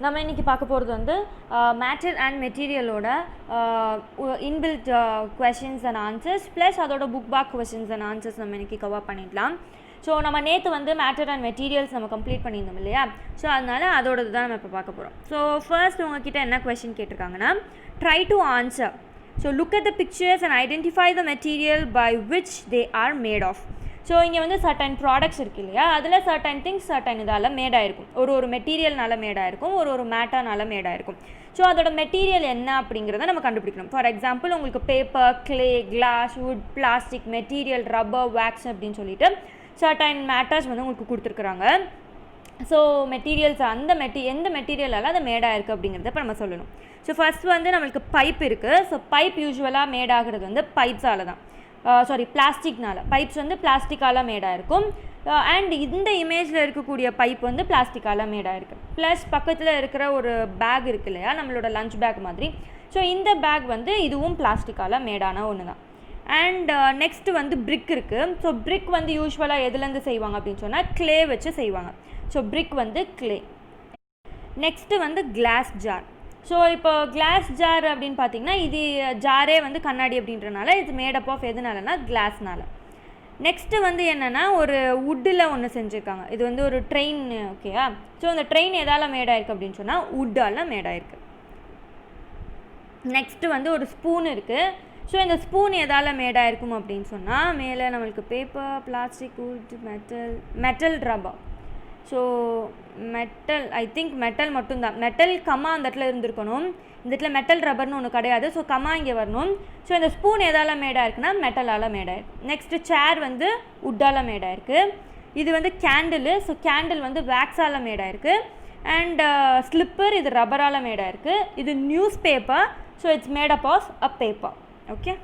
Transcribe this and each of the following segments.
நம்ம இன்றைக்கி பார்க்க போகிறது வந்து மேட்டர் அண்ட் மெட்டீரியலோட inbuilt questions and answers plus அதோட book back questions and answers நம்ம இன்றைக்கி கவர் பண்ணிடலாம். ஸோ நம்ம நேற்று வந்து மேட்டர் அண்ட் மெட்டீரியல்ஸ் நம்ம கம்ப்ளீட் பண்ணியிருந்தோம் இல்லையா? ஸோ அதனால் அதோடது தான் நம்ம இப்போ பார்க்க போகிறோம். ஸோ ஃபர்ஸ்ட் உங்ககிட்ட என்ன கொஷின் கேட்டிருக்காங்கன்னா, try to answer. So look at the pictures and identify the material by which they are made of. So இங்கே வந்து சர்டன் ப்ராடக்ட்ஸ் இருக்குது இல்லையா? அதில் சர்டன் திங்ஸ் சர்டன் இதால் மேடாயிருக்கும். ஒரு மெட்டீரியல்னால மேடாயிருக்கும், ஒரு மேட்டானால மேடாயிருக்கும். ஸோ அதோட மெட்டீரியல் என்ன அப்படிங்கிறத நம்ம கண்டுபிடிக்கணும். ஃபார் எக்ஸாம்பிள் உங்களுக்கு paper, clay, glass, wood, plastic, material, rubber, wax அப்படின்னு சொல்லிட்டு சர்டன் மேட்டர்ஸ் வந்து உங்களுக்கு கொடுத்துருக்குறாங்க. ஸோ மெட்டீரியல்ஸ் எந்த மெட்டீரியலால் அது மேடாக இருக்குது அப்படிங்கிறத இப்போ நம்ம சொல்லணும். ஸோ ஃபஸ்ட் வந்து நம்மளுக்கு பைப் இருக்குது. ஸோ பைப் யூஸ்வலாக மேடாகிறது வந்து பைப்ஸால் தான், பிளாஸ்டிக்னால. பைப்ஸ் வந்து பிளாஸ்டிக்கால் மேடாக இருக்கும். அண்ட் இந்த இமேஜில் இருக்கக்கூடிய பைப் வந்து பிளாஸ்டிக்கால் மேடாக இருக்குது. ப்ளஸ் பக்கத்தில் இருக்கிற ஒரு பேக் இருக்குது இல்லையா, நம்மளோட லஞ்ச் பேக் மாதிரி. ஸோ இந்த பேக் வந்து இதுவும் பிளாஸ்டிக்கால் மேடான ஒன்று தான். அண்ட் நெக்ஸ்ட்டு வந்து பிரிக் இருக்குது. ஸோ பிரிக் வந்து யூஸ்வலாக எதுலேருந்து செய்வாங்க அப்படின்னு சொன்னால் கிளே வச்சு செய்வாங்க. ஸோ பிரிக் வந்து கிளே. நெக்ஸ்ட்டு வந்து கிளாஸ் ஜார். ஸோ இப்போ கிளாஸ் ஜார் அப்படின்னு பார்த்தீங்கன்னா இது ஜாரே வந்து கண்ணாடி அப்படின்றனால இது மேடப் ஆஃப் எதுனாலனா கிளாஸ்னால. நெக்ஸ்ட்டு வந்து என்னென்னா ஒரு வுட்டில் ஒன்று செஞ்சுருக்காங்க. இது வந்து ஒரு ட்ரெயின், ஓகேயா? ஸோ அந்த ட்ரெயின் எதால் மேடாயிருக்கு அப்படின்னு சொன்னால் வுட்டால் மேடாயிருக்கு. நெக்ஸ்ட்டு வந்து ஒரு ஸ்பூன் இருக்குது. ஸோ இந்த ஸ்பூன் எதால் மேடாயிருக்கும் அப்படின்னு சொன்னால் மேலே நம்மளுக்கு paper, plastic, would, metal, rubber. So metal, I think metal மட்டும்தான். மெட்டல் கம்மா அந்த இடத்துல இருந்திருக்கணும். இந்த இடத்துல மெட்டல் ரப்பர்னு ஒன்று கிடையாது. ஸோ கம்மா இங்கே வரணும். ஸோ இந்த ஸ்பூன் எதால் மேடாக இருக்குன்னா மெட்டலால் மேடாயிருக்கு. நெக்ஸ்ட்டு சேர் வந்து வுட்டால் மேடாயிருக்கு. இது வந்து கேண்டிலு. ஸோ கேண்டில் வந்து வேக்ஸால் மேடாயிருக்கு. அண்ட் ஸ்லிப்பர் இது ரப்பரால் மேடாயிருக்கு. இது news paper. So it's made up of a paper. Okay.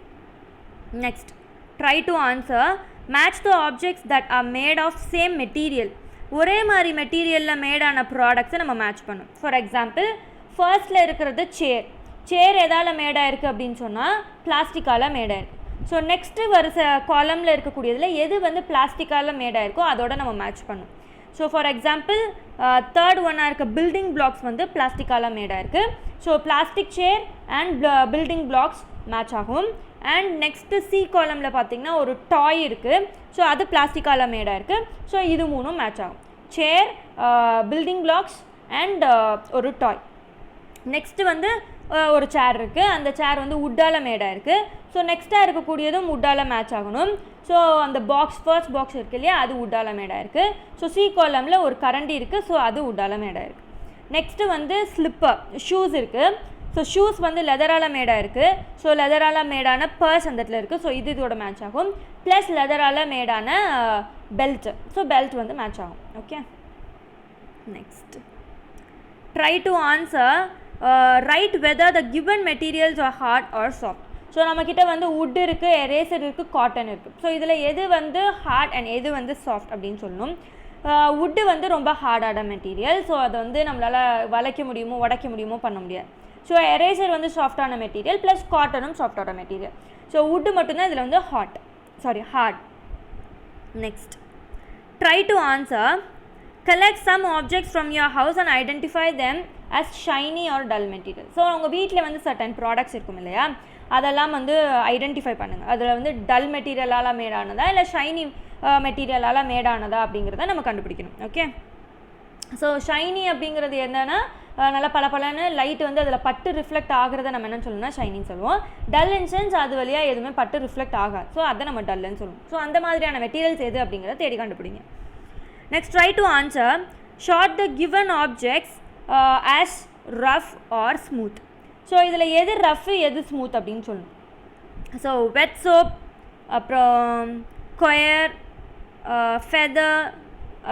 Next try to answer. Match the objects that are made of same material. ஒரே மாதிரி மெட்டீரியலில் மேடான ப்ராடக்ட்ஸை நம்ம மேட்ச் பண்ணணும். ஃபார் எக்ஸாம்பிள் ஃபர்ஸ்ட்டில் இருக்கிறது சேர். சேர் எதால் மேடாக இருக்குது அப்படின்னு சொன்னால் பிளாஸ்டிக்கால் மேடாக இருக்குது. ஸோ நெக்ஸ்ட்டு வருஷ காலமில் இருக்கக்கூடியதில் எது வந்து பிளாஸ்டிக்கால் மேடாக இருக்கோ அதோட நம்ம மேட்ச் பண்ணணும். ஸோ ஃபார் எக்ஸாம்பிள் தேர்ட் ஒன்னாக இருக்க பில்டிங் பிளாக்ஸ் வந்து பிளாஸ்டிக்கால் மேடாக இருக்குது. So plastic chair and building blocks match ஆகும். அண்ட் நெக்ஸ்ட்டு சி காலமில் பார்த்திங்கன்னா ஒரு டாய் இருக்குது. ஸோ அது பிளாஸ்டிக்கால் மேடாக இருக்குது. ஸோ இது மூணும் மேட்ச் ஆகும். சேர், பில்டிங் பிளாக்ஸ் அண்ட் ஒரு டாய். நெக்ஸ்ட்டு வந்து ஒரு சேர் இருக்குது. அந்த சேர் வந்து வுட்டால் மேடாக இருக்குது. ஸோ நெக்ஸ்ட்டாக இருக்கக்கூடியதும் வுட்டால் மேட்ச் ஆகணும். ஸோ அந்த ஃபர்ஸ்ட் பாக்ஸ் இருக்குது இல்லையா, அது வுட்டால் மேடாக இருக்குது. ஸோ சி காலமில் ஒரு கரண்டி இருக்குது. ஸோ அது வுட்டால் மேடாக இருக்குது. நெக்ஸ்ட்டு வந்து ஸ்லிப்பர், ஷூஸ் இருக்குது. ஸோ ஷூஸ் வந்து லெதரால் மேடாக இருக்குது. ஸோ லெதரால் மேடான பர்ஸ் அந்த இடத்துல இருக்குது. ஸோ இதோட மேட்ச் ஆகும். ப்ளஸ் லெதரால் மேடான பெல்ட். ஸோ பெல்ட் வந்து மேட்ச் ஆகும். Okay. Next try to answer. Right whether the given materials are hard or soft. So நம்மக்கிட்ட வந்து வுட் இருக்குது, எரேசர் இருக்குது, காட்டன் இருக்குது. ஸோ இதில் எது வந்து ஹார்ட் அண்ட் எது வந்து சாஃப்ட் அப்படின்னு சொல்லணும். வுட்டு வந்து ரொம்ப ஹார்டான மெட்டீரியல். ஸோ அதை வந்து நம்மளால் வளைக்க முடியுமோ உடைக்க முடியுமோ பண்ண முடியாது. ஸோ எரேசர் வந்து சாஃப்டான மெட்டீரியல், ப்ளஸ் காட்டனும் சாஃப்டான மெட்டீரியல். ஸோ வுட்டு மட்டும்தான் இதில் வந்து hard. Next try to answer. Collect some objects from your house and identify them as shiny or dull material. So உங்கள் வீட்டில் வந்து சர்டன் ப்ராடக்ட்ஸ் இருக்கும் இல்லையா, அதெல்லாம் வந்து ஐடென்டிஃபை பண்ணுங்கள். அதில் வந்து டல் மெட்டீரியலால் மேடானதா இல்லை ஷைனி மெட்டீரியலால் மேடானதா அப்படிங்கிறத நம்ம கண்டுபிடிக்கணும். ஓகே. ஸோ ஷைனி அப்படிங்கிறது என்னென்னா நல்லா பளபளன்னு லைட் வந்து அதில் பட்டு ரிஃப்ளெக்ட் ஆகிறத நம்ம என்னென்னு சொல்லணும்னா ஷைனின்னு சொல்லுவோம். டல் இன் சென்ஸ் அது வழியாக எதுவுமே பட்டு ரிஃப்ளெக்ட் ஆகாது. ஸோ அதை நம்ம டல்லுன்னு சொல்லுவோம். ஸோ அந்த மாதிரியான மெட்டீரியல்ஸ் எது அப்படிங்கிறத தேடி கண்டுபிடிங்க. Next try to answer. Short the given objects as rough or smooth. So இதில் எது ரஃப் எது ஸ்மூத் அப்படின்னு சொல்லணும். ஸோ வெட் சோப், அப்புறம் கொயர், ஃபெதர்,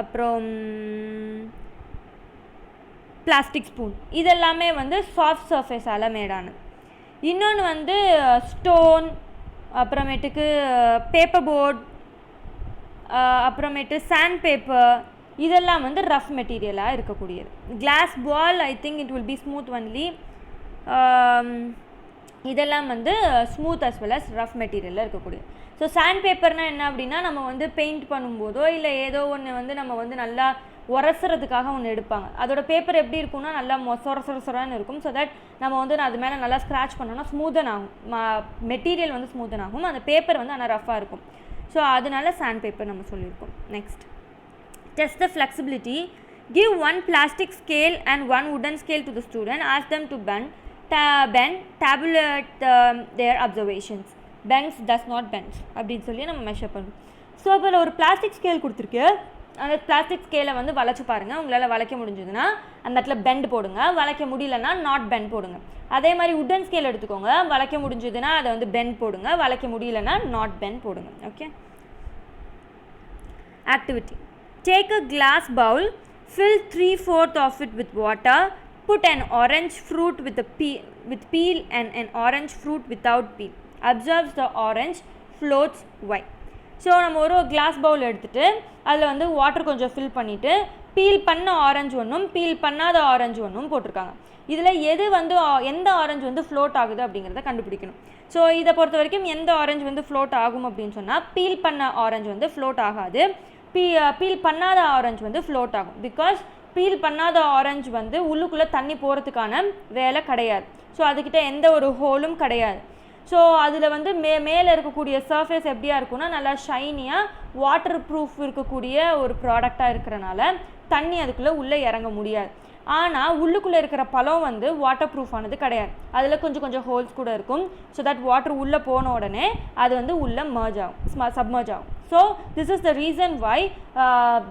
அப்புறம் பிளாஸ்டிக் ஸ்பூன், இதெல்லாமே வந்து சாஃப்ட் சர்ஃபேஸால் மேடானது. இன்னொன்று வந்து ஸ்டோன், அப்புறமேட்டுக்கு பேப்பர் போர்ட், அப்புறமேட்டு சாண்ட் பேப்பர், இதெல்லாம் வந்து ரஃப் மெட்டீரியலாக இருக்கக்கூடியது. Glass ball, I think it will be smooth only. இதெல்லாம் வந்து smooth as well as rough மெட்டீரியலில் இருக்கக்கூடியது. ஸோ சாண்ட் பேப்பர்னால் என்ன அப்படின்னா, நம்ம வந்து பெயிண்ட் பண்ணும்போதோ இல்லை ஏதோ ஒன்று வந்து நம்ம வந்து நல்லா உரசுறதுக்காக ஒன்று எடுப்பாங்க. அதோட பேப்பர் எப்படி இருக்கும்னா நல்லா சொரன்னு இருக்கும். ஸோ தட் நம்ம வந்து அது மேலே நல்லா ஸ்க்ராட்ச் பண்ணோம்னா ஸ்மூதன் ஆகும், மெட்டீரியல் வந்து ஸ்மூதன் ஆகும், அந்த பேப்பர் வந்து ஆனால் ரஃபாக இருக்கும். ஸோ அதனால சாண்ட் பேப்பர் நம்ம சொல்லியிருக்கோம். Next, test the flexibility. Give one plastic scale and one wooden scale to the student. Ask them to tabulate their observations. Bends does not bend அப்படின்னு சொல்லி நம்ம மெஷர் பண்ணணும். ஸோ இப்போ ஒரு பிளாஸ்டிக் ஸ்கேல் கொடுத்துருக்கு, அந்த பிளாஸ்டிக் ஸ்கேலை வந்து வளைச்சு பாருங்கள். உங்களால் வளைக்க முடிஞ்சதுன்னா அந்த இடத்துல பெண்ட் போடுங்க, வளைக்க முடியலன்னா நாட் பெண்ட் போடுங்க. அதே மாதிரி உட்டன் ஸ்கேல் எடுத்துக்கோங்க, வளைக்க முடிஞ்சதுன்னா அதை வந்து பெண்ட் போடுங்க, வளைக்க முடியலன்னா நாட் பெண்ட் போடுங்க. Okay. Activity. Take a glass bowl, fill 3/4 of it with water, put an orange fruit with peel and an orange fruit without peel. Observe the orange floats white. So நம்ம ஒரு class Pavul எடுத்துகிட்டு அதில் வந்து water கொஞ்சம் fill பண்ணிவிட்டு feel பண்ண orange ஒன்றும் feel பண்ணாத ஆரஞ்சு ஒன்றும் போட்டிருக்காங்க. இதில் எது வந்து எந்த ஆரஞ்சு வந்து ஃப்ளோட் ஆகுது அப்படிங்கிறத கண்டுபிடிக்கணும். ஸோ இதை பொறுத்த வரைக்கும் எந்த ஆரஞ்சு வந்து ஃப்ளோட் ஆகும் அப்படின்னு சொன்னால் பீல் பண்ண ஆரஞ்சு வந்து ஃப்ளோட் ஆகாது, பீல் பண்ணாத ஆரஞ்சு வந்து ஃப்ளோட் ஆகும். பிகாஸ் பீல் பண்ணாத ஆரஞ்சு வந்து உள்ளுக்குள்ளே தண்ணி போகிறதுக்கான வேலை கிடையாது. ஸோ அதுக்கிட்ட எந்த ஒரு ஹோலும் கிடையாது. ஸோ அதில் வந்து மேலே இருக்கக்கூடிய சர்ஃபேஸ் எப்படியா இருக்குன்னா நல்லா ஷைனியாக வாட்டர் ப்ரூஃப் இருக்கக்கூடிய ஒரு ப்ராடக்டாக இருக்கிறனால தண்ணி அதுக்குள்ளே உள்ளே இறங்க முடியாது. ஆனால் உள்ளுக்குள்ளே இருக்கிற பழம் வந்து வாட்டர் ப்ரூஃப் ஆனது கிடையாது, அதில் கொஞ்சம் ஹோல்ஸ் கூட இருக்கும். ஸோ தட் வாட்டர் உள்ளே போன உடனே அது வந்து உள்ளே மர்ஜ் ஆகும், சப்மர்ஜ் ஆகும். So this is the reason why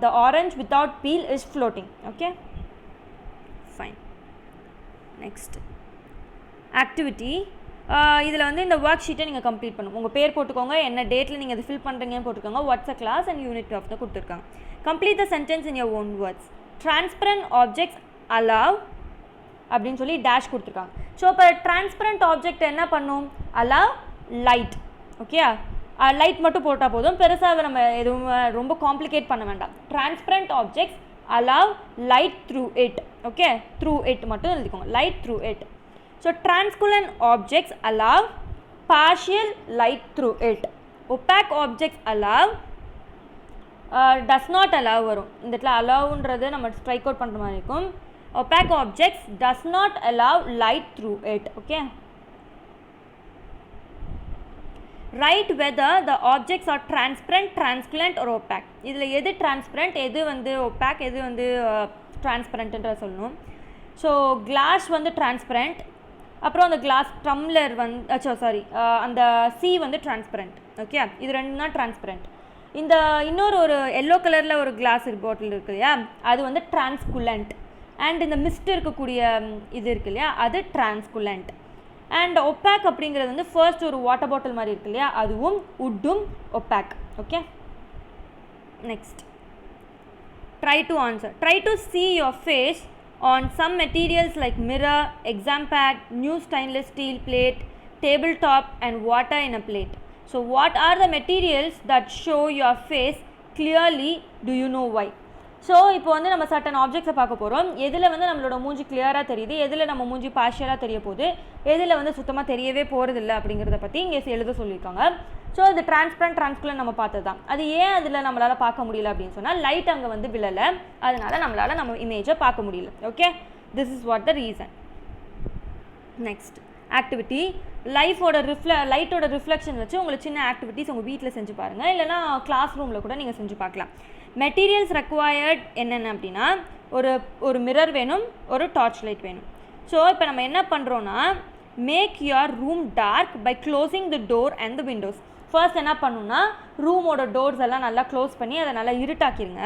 the orange without peel is floating. Okay, fine. Next activity. இதில் வந்து இந்த ஒர்க் ஷீட்டை நீங்கள் கம்ப்ளீட் பண்ணணும். உங்கள் பேர் போட்டுக்கோங்க, என்ன டேட்டில் நீங்கள் அதை ஃபில் பண்ணுறீங்கன்னு போட்டுக்கோங்க, what's a class and unit of தான் கொடுத்துருக்காங்க. Complete the sentence in your own words. Transparent objects allow அப்படின்னு சொல்லி டேஷ் கொடுத்துருக்காங்க. ஸோ இப்போ டிரான்ஸ்பரண்ட் ஆப்ஜெக்ட் என்ன பண்ணும்? Allow light. ஓகே, லைட் மட்டும் போட்டால் போதும், பெருசாக நம்ம எதுவும் ரொம்ப காம்ப்ளிகேட் பண்ண வேண்டாம். Transparent objects allow light through it. Okay, through it மட்டும் எழுதிக்கோங்க, light through it. So translucent objects allow partial light through it. Opaque objects allow does not allow வரும். இந்த இடத்துல allowன்றது நம்ம ஸ்ட்ரைக் அவுட் பண்ணுற மாதிரி இருக்கும். Opaque objects does not allow light through it. Okay. Write whether the objects are transparent, translucent or opaque. இதில் எது transparent, எது வந்து opaque, எது வந்து transparentன்ற சொல்லணும். ஸோ கிளாஸ் வந்து transparent, அப்புறம் அந்த கிளாஸ் டம்ளர் வந்து அந்த சி வந்து டிரான்ஸ்பரண்ட். ஓகே, இது ரெண்டு தான் டிரான்ஸ்பரண்ட். இந்த ஒரு எல்லோ கலரில் ஒரு கிளாஸ் பாட்டில் இருக்கு இல்லையா, அது வந்து டிரான்ஸ்குலண்ட். அண்ட் இந்த மிஸ்ட் இருக்கக்கூடிய இது இருக்கு இல்லையா, அது டிரான்ஸ்குலண்ட். அண்ட் ஒப்பாக் அப்படிங்கிறது வந்து ஃபர்ஸ்ட் ஒரு வாட்டர் பாட்டில் மாதிரி இருக்கு இல்லையா, அதுவும் உட்டும் ஒப்பாக். Okay, next. Try to answer. Try to see your face on some materials like mirror, exam pad, new stainless steel plate, tabletop and water in a plate. So what are the materials that show your face clearly? Do you know why? So இப்போ வந்து நம்ம certain ஆப்ஜெக்ட்ஸை பார்க்க போகிறோம். எதில் வந்து நம்மளோட மூஞ்சி கிளியராக தெரியுது, எதில் நம்ம மூஞ்சி பார்ஷியலாக தெரிய போகுது, எதில் வந்து சுத்தமாக தெரியவே போகிறதில்ல அப்படிங்கிறத பற்றி இங்கே எழுத சொல்லியிருக்காங்க. ஸோ இது டிரான்ஸ்பரண்ட் டிரான்ஸ்குலண்ட் நம்ம பார்த்தது தான். அது ஏன் அதில் நம்மளால் பார்க்க முடியல அப்படின்னு சொன்னால் லைட் அங்கே வந்து விழலை, அதனால் நம்மளால் நம்ம இமேஜை பார்க்க முடியல. Okay, this is what the reason. Next activity. லைட்டோட ரிஃப்ளெக்ஷன் வச்சு உங்களுக்கு சின்ன ஆக்டிவிட்டிஸ் உங்கள் வீட்டில் செஞ்சு பாருங்கள், இல்லைனா கிளாஸ் ரூமில் கூட நீங்கள் செஞ்சு பார்க்கலாம். மெட்டீரியல்ஸ் ரெக்வயர்ட் என்னென்ன அப்படின்னா ஒரு மிரர் வேணும், ஒரு டார்ச் லைட் வேணும். ஸோ இப்போ நம்ம என்ன பண்ணுறோன்னா make your room dark by closing the door and the windows. First என்ன பண்ணணும்னா ரூமோட டோர்ஸ் எல்லாம் நல்லா க்ளோஸ் பண்ணி அதை நல்லா இருட்டாக்கிடுங்க.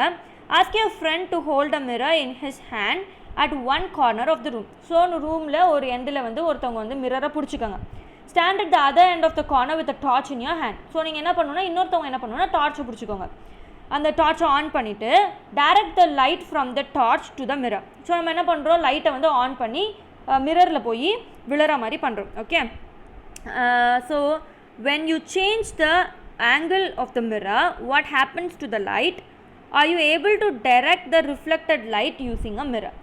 Ask your friend to hold a mirror in his hand at one corner of the room. So ரூமில் ஒரு எண்டில் வந்து ஒருத்தவங்க வந்து மிரரை பிடிச்சிக்கோங்க. Stand at the other end of the corner with a torch in your hand. So நீங்கள் என்ன பண்ணணும்னா இன்னொருத்தவங்க என்ன பண்ணணும்னா டார்ச்சை பிடிச்சிக்கோங்க. அந்த டார்ச்சை ஆன் பண்ணிவிட்டு direct the light from the torch to the mirror. So நம்ம என்ன பண்ணுறோம், லைட்டை வந்து ஆன் பண்ணி மிரரில் போய் விழுற மாதிரி பண்ணுறோம். Okay, so when you change the angle of the mirror, what happens to the light? Are you able to direct the reflected light using a mirror?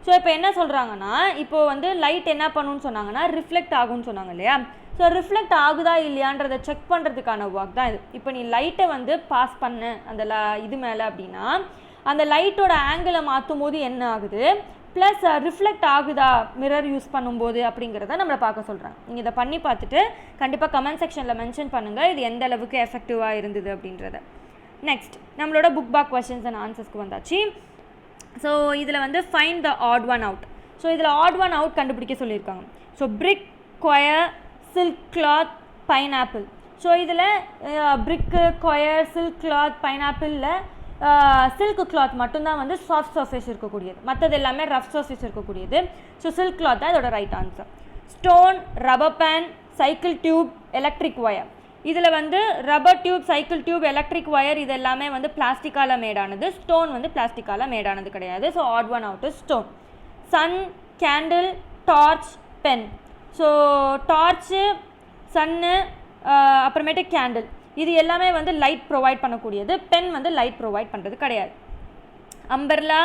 So இப்போ என்ன சொல்கிறாங்கன்னா, இப்போது வந்து லைட் என்ன பண்ணுன்னு சொன்னாங்கன்னா ரிஃப்ளெக்ட் ஆகும்னு சொன்னாங்க இல்லையா. ஸோ ரிஃப்ளெக்ட் ஆகுதா இல்லையான்றதை செக் பண்ணுறதுக்கான ஒர்க் தான் இது. இப்போ நீ லைட்டை வந்து பாஸ் பண்ண அந்த இது மேலே அப்படின்னா அந்த லைட்டோட ஆங்கிளை மாற்றும் போது என்ன ஆகுது, ப்ளஸ் ரிஃப்ளெக்ட் ஆகுதா மிரர் யூஸ் பண்ணும்போது அப்படிங்கிறத நம்மளை பார்க்க சொல்கிறாங்க. நீங்கள் இதை பண்ணி பார்த்துட்டு கண்டிப்பாக கமெண்ட் செக்ஷனில் மென்ஷன் பண்ணுங்கள் இது எந்த அளவுக்கு எஃபெக்டிவாக இருந்தது அப்படின்றத. நெக்ஸ்ட் நம்மளோட புக் பேக் கொஸ்டின்ஸ் அண்ட் ஆன்சர்ஸ்க்கு வந்தாச்சு. ஸோ இதில் வந்து find the odd one out. So இதில் ஆட் ஒன் அவுட் கண்டுபிடிக்க சொல்லியிருக்காங்க. So brick, coir, silk cloth, pineapple. So இதில் பிரிக்கு, கொயர், சில்க் கிளாத், பைனாப்பிளில் சில்க் கிளாத் மட்டும்தான் வந்து சாஃப்ட் சர்ஃபேஸ் இருக்கக்கூடியது, மற்றது எல்லாமே ரஃப் சர்ஃபேஸ் இருக்கக்கூடியது. ஸோ சில்க் கிளாத் தான் இதோட right answer. Stone, rubber band, cycle tube, electric wire. இதில் வந்து rubber tube, cycle tube, electric wire இது எல்லாமே வந்து பிளாஸ்டிக்கால் மேடானது. ஸ்டோன் வந்து பிளாஸ்டிக்கால் மேடானது கிடையாது. So odd one out is stone. Sun, candle, torch, pen. So torch, sun, அப்புறமேட்டு கேண்டில் இது எல்லாமே வந்து லைட் ப்ரொவைட் பண்ணக்கூடியது. பென் வந்து லைட் ப்ரொவைட் பண்ணுறது கிடையாது. Umbrella,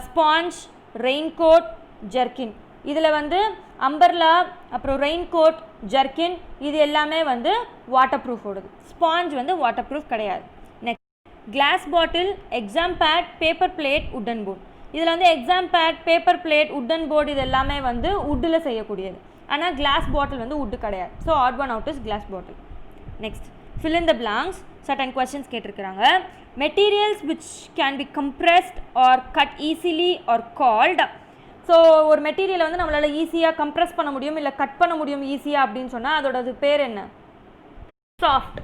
sponge, raincoat, jerkin. இதில் வந்து அம்பர்லா, அப்புறம் ரெயின்கோட், ஜெர்கின் இது எல்லாமே வந்து வாட்டர் ப்ரூஃபோடது. ஸ்பாஞ்ச் வந்து வாட்டர் ப்ரூஃப் கிடையாது. Next glass bottle, exam pad, paper plate, wooden board. இதில் வந்து exam pad, paper plate, wooden board இது எல்லாமே வந்து உட்டில் செய்யக்கூடியது. ஆனால் கிளாஸ் பாட்டில் வந்து உட்டு கிடையாது. So odd one out is glass bottle. Next fill in the blanks. certain questions கேட்டிருக்கிறாங்க. materials which can be compressed or cut easily or called. So ஒரு மெட்டீரியலை வந்து நம்மளால் ஈஸியாக கம்ப்ரெஸ் பண்ண முடியும் இல்லை கட் பண்ண முடியும் ஈஸியாக அப்படின்னு சொன்னால் அதோடது பேர் என்ன? Soft.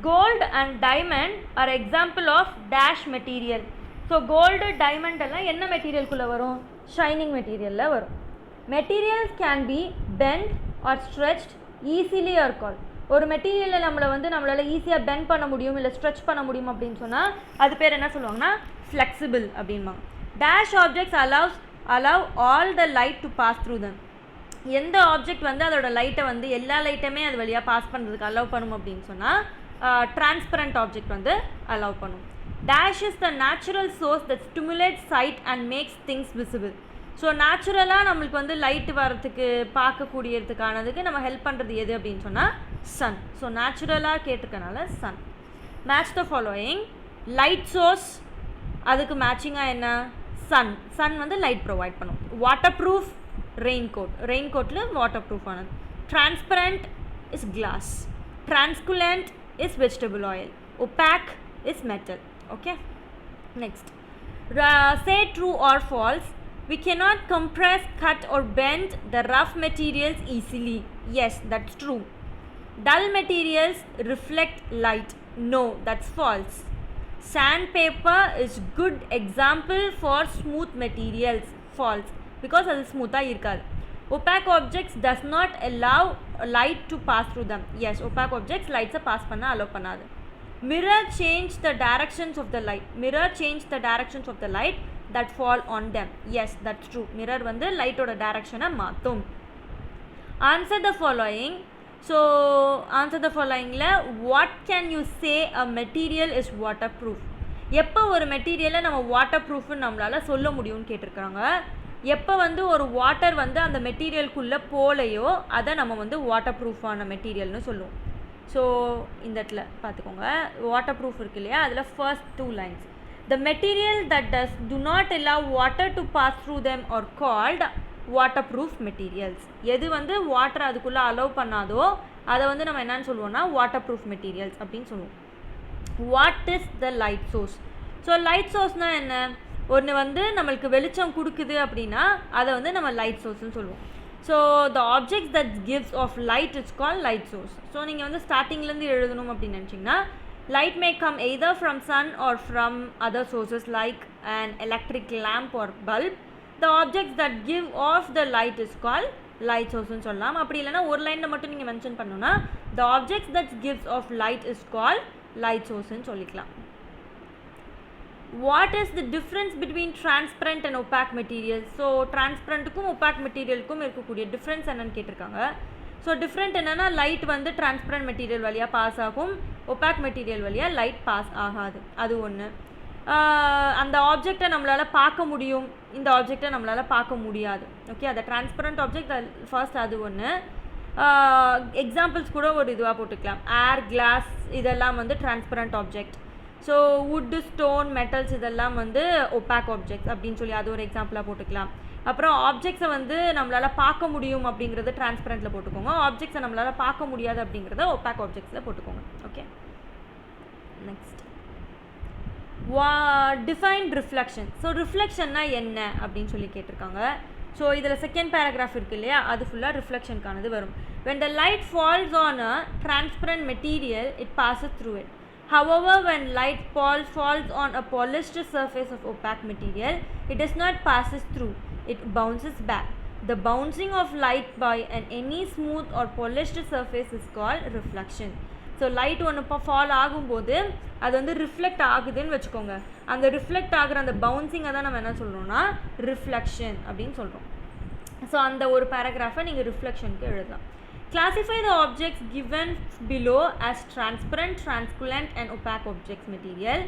Gold and diamond are example of dash material. So gold, diamond எல்லாம் என்ன மெட்டீரியலுக்குள்ளே வரும்? ஷைனிங் மெட்டீரியலில் வரும். Materials can be bent or stretched easily are called. ஒரு மெட்டீரியலில் நம்மளால் ஈஸியாக பெண்ட் பண்ண முடியும் இல்லை ஸ்ட்ரெச் பண்ண முடியும் அப்படின்னு சொன்னால் அது பேர் என்ன சொல்லுவாங்கன்னா ஃப்ளெக்சிபிள் அப்படின்பாங்க. Dash objects allow all the light to pass through them. எந்த ஆப்ஜெக்ட் வந்து அதோட லைட்டை வந்து எல்லா லைட்டுமே அது வழியாக பாஸ் பண்ணுறதுக்கு அலோவ் பண்ணும் அப்படின்னு சொன்னால் டிரான்ஸ்பரண்ட் ஆப்ஜெக்ட் வந்து அலோவ் பண்ணும். Dash is the natural source that stimulates sight and makes things visible. So நேச்சுரலாக நம்மளுக்கு வந்து லைட்டு வரத்துக்கு பார்க்கக்கூடியதுக்கானதுக்கு நம்ம ஹெல்ப் பண்ணுறது எது அப்படின்னு சொன்னால் சன். ஸோ நேச்சுரலாக கேட்டிருக்கனால sun. Match the following. Light source அதுக்கு மேட்சிங்காக என்ன? சன். சன் வந்து லைட் ப்ரொவைட் பண்ணும். Waterproof, raincoat. ரெயின்கோட்டில் வாட்டர் ப்ரூஃப் ஆனது. Transparent is glass. Translucent is vegetable oil. Opaque is metal. Okay. Next say true or false. We cannot compress, cut or bend the rough materials easily. Yes, that's true. Dull materials reflect light. No, that's false. Sandpaper is good example for smooth materials. False, because அது ஸ்மூத்தாக இருக்காது. Opaque objects does not allow light to pass through them. Yes, opaque objects lights pass பண்ண allow பண்ணாது. Mirror change the directions of the light. Mirror change the directions of the light that fall on them. Yes, that's true. Mirror வந்து லைட்டோட டைரக்ஷனை மாற்றும். Answer the following. So answer the followingல what can you say a material is waterproof? எப்போ ஒரு மெட்டீரியலை நம்ம water ப்ரூஃப்னு நம்மளால் சொல்ல முடியும்னு கேட்டிருக்காங்க. எப்போ வந்து ஒரு வாட்டர் வந்து அந்த மெட்டீரியலுக்குள்ளே போலையோ அதை நம்ம வந்து வாட்டர் ப்ரூஃபான மெட்டீரியல்னு சொல்லுவோம். ஸோ இந்த இடத்துல பார்த்துக்கோங்க, வாட்டர் ப்ரூஃப் இருக்கு இல்லையா, அதில் first 2 lines. The material that do not allow water to pass through them are called waterproof materials. எது வந்து வாட்டர் அதுக்குள்ளே அலோவ் பண்ணாதோ அதை வந்து நம்ம என்னன்னு சொல்லுவோம்னா waterproof materials அப்படின்னு சொல்லுவோம். What is the light source? So light சோர்ஸ்னால் என்ன? ஒன்று வந்து நம்மளுக்கு வெளிச்சம் கொடுக்குது அப்படின்னா அதை வந்து நம்ம லைட் சோர்ஸ்னு சொல்லுவோம். So the objects that gives off light it's call light source. So நீங்கள் வந்து ஸ்டார்டிங்லேருந்து எழுதணும் அப்படின்னு நினச்சிங்கன்னா light may come either from sun or from other sources like an electric lamp or bulb. The objects that give off the light is called light source னு சொல்லலாம். அப்படி இல்லைனா ஒரு லைனில் மட்டும் நீங்கள் மென்ஷன் பண்ணணும்னா the objects that gives off light is called light source னு சொல்லிக்கலாம். What is the difference between transparent and opaque materials? So டிரான்ஸ்பரண்ட்டுக்கும் opaque மெட்டீரியலுக்கும் இருக்கக்கூடிய டிஃப்ரென்ஸ் என்னன்னு கேட்டிருக்காங்க. ஸோ டிஃப்ரெண்ட் என்னென்னா லைட் வந்து டிரான்ஸ்பரண்ட் மெட்டீரியல் வழியாக பாஸ் ஆகும், ஒபாக் மெட்டீரியல் வழியாக லைட் பாஸ் ஆகாது. அது ஒன்று. அந்த ஆப்ஜெக்டை நம்மளால் பார்க்க முடியும், இந்த ஆப்ஜெக்டை நம்மளால் பார்க்க முடியாது. ஓகே, அதை டிரான்ஸ்பரண்ட் ஆப்ஜெக்ட் ஃபர்ஸ்ட் அது ஒன்று. எக்ஸாம்பிள்ஸ் கூட ஒரு இதுவாக போட்டுக்கலாம். ஏர், கிளாஸ் இதெல்லாம் வந்து transparent object. So wood stone metals இதெல்லாம் வந்து ஒப்பாக் ஆப்ஜெக்ட்ஸ் அப்படின்னு சொல்லி அது ஒரு எக்ஸாம்பிளாக போட்டுக்கலாம். அப்புறம் ஆப்ஜெக்ட்ஸை வந்து நம்மளால் பார்க்க முடியும் அப்படிங்கிறது டிரான்ஸ்பரண்ட்டில் போட்டுக்கோங்க. ஆப்ஜெக்ட்ஸை நம்மளால் பார்க்க முடியாது அப்படிங்கிறத ஒப்பாக் ஆப்ஜெக்ட்ஸில் போட்டுக்கோங்க. Okay, next defined reflection. So ரிஃப்ளெக்ஷன்னா என்ன அப்படின்னு சொல்லி கேட்டிருக்காங்க. ஸோ இதில் செகண்ட் பேராகிராஃப் இருக்குது இல்லையா, அது ஃபுல்லாக ரிஃப்ளெக்ஷனுக்கானது வரும். when the light falls on a transparent material it passes through it. However, when light falls on a polished surface of opaque material it does not passes through, it bounces back. The bouncing of light by any smooth or polished surface is called reflection. So light ஒன்று இப்போ fall ஆகும்போது அது வந்து reflect ஆகுதுன்னு வச்சுக்கோங்க. அந்த reflect ஆகுற அந்த பவுன்சிங்கை தான் நம்ம என்ன சொல்கிறோம்னா ரிஃப்ளெக்ஷன் அப்படின்னு சொல்கிறோம். ஸோ அந்த ஒரு பேராகிராஃபை நீங்கள் ரிஃப்ளெக்ஷனுக்கு எழுதலாம். Classify the objects given below as transparent, translucent and opaque objects material.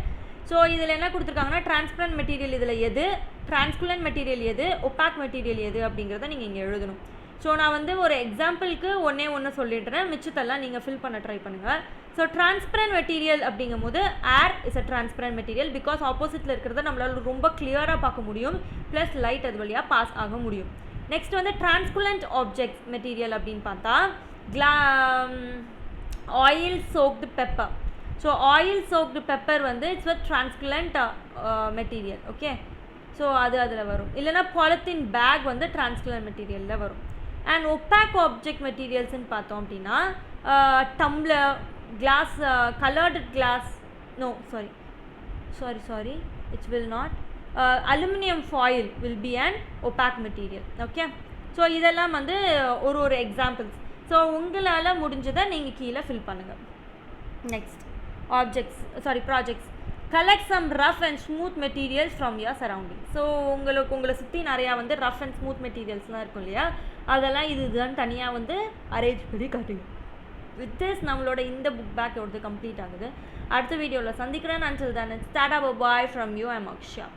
So இதில் என்ன கொடுத்துருக்காங்கன்னா டிரான்ஸ்பரண்ட் மெட்டீரியல் இதில் எது, டிரான்ஸ்குலண்ட் மெட்டீரியல் எது, ஒப்பாக் மெட்டீரியல் எது அப்படிங்கிறத நீங்கள் இங்கே எழுதணும். ஸோ நான் வந்து ஒரு எக்ஸாம்பிளுக்கு ஒன்று சொல்லிடுறேன், மிச்சத்தெல்லாம் நீங்கள் ஃபில் பண்ண ட்ரை பண்ணுங்கள். ஸோ டிரான்ஸ்பரண்ட் மெட்டீரியல் அப்படிங்கும் போது air is a transparent material because ஆப்போசிட்டில் இருக்கிறத நம்மளால் ரொம்ப கிளியராக பார்க்க முடியும், ப்ளஸ் லைட் அது வழியாக பாஸ் ஆக முடியும். நெக்ஸ்ட் வந்து டிரான்ஸ்குலண்ட் ஆப்ஜெக்ட்ஸ் மெட்டீரியல் அப்படின்னு பார்த்தா oil soaked paper. So oil soaked paper வந்து it's a translucent material. Okay, so அது அதில் வரும். இல்லைனா பாலித்தீன் பேக் வந்து டிரான்ஸ்குலண்ட் மெட்டீரியலில் வரும். அண்ட் ஒப்பாக் ஆப்ஜெக்ட் மெட்டீரியல்ஸ்ன்னு பார்த்தோம் அப்படின்னா tumbler, glass, coloured glass, no sorry it's will not, aluminium foil will be and opaque material. Okay, so இதெல்லாம் வந்து ஒரு எக்ஸாம்பிள்ஸ். ஸோ உங்களால் முடிஞ்சதை நீங்கள் கீழே ஃபில் பண்ணுங்கள். Next projects. Collect some rough and smooth materials from your surrounding. So உங்களை சுற்றி நிறையா வந்து ரஃப் அண்ட் ஸ்மூத் மெட்டீரியல்ஸ்லாம் இருக்கும் இல்லையா, அதெல்லாம் இதுதான் தனியாக வந்து அரேஞ்ச் பண்ணி காட்டுங்க. வித் திஸ் நம்மளோட இந்த புக் பேக் கம்ப்ளீட் ஆகுது. அடுத்த வீடியோவில் சந்திக்கிறேன். until then it's Tata bye from you. I'm Aksha.